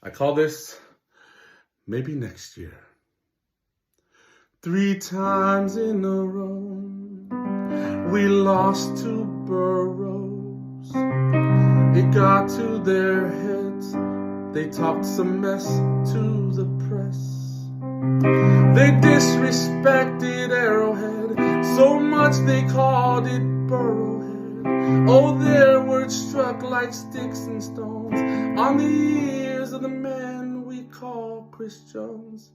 I call this Maybe Next Year. 3 times in a row, we lost to boroughs. It got to their heads, they talked some mess to the press. They disrespected Arrowhead so much they called it Burrowhead. Oh, their words struck like sticks and stones on the ears of the man we call Chris Jones.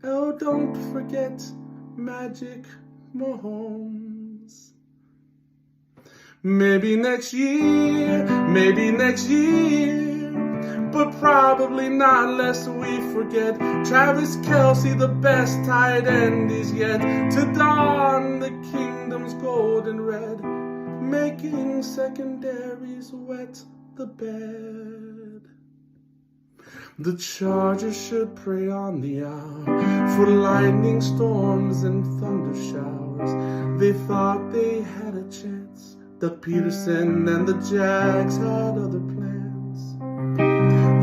Oh, don't forget Magic Mahomes. Maybe next year, but probably not unless we forget Travis Kelce, the best tight end is yet to don the kingdom's golden red, making secondaries wet the bed. The Chargers should pray on the hour for lightning storms and thunder showers. They thought they had a chance. Doug Peterson and the Jags had other plans.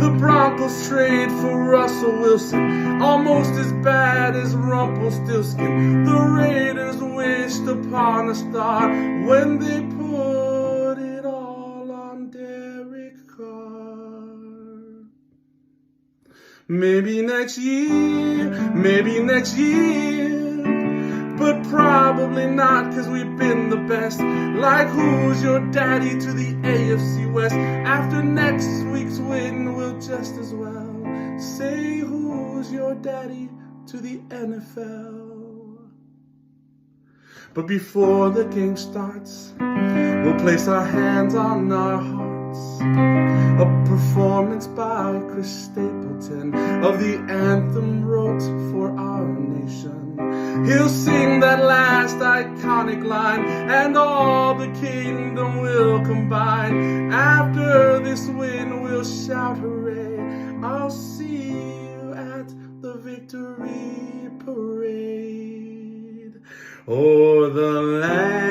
The Broncos trade for Russell Wilson, almost as bad as Rumpelstiltskin. The Raiders wished upon a star when they put it all on Derek Carr. Maybe next year, but probably not, 'cause we've been the best. Like, who's your daddy to the AFC West? After next week's win, we'll just as well say, who's your daddy to the NFL? But before the game starts, we'll place our hands on our hearts. A performance by Chris Stapleton of the anthem wrote for our nation. He'll sing that last iconic line, and all the kingdom will combine. After this win, we'll shout hooray. I'll see you at the victory parade. O'er the land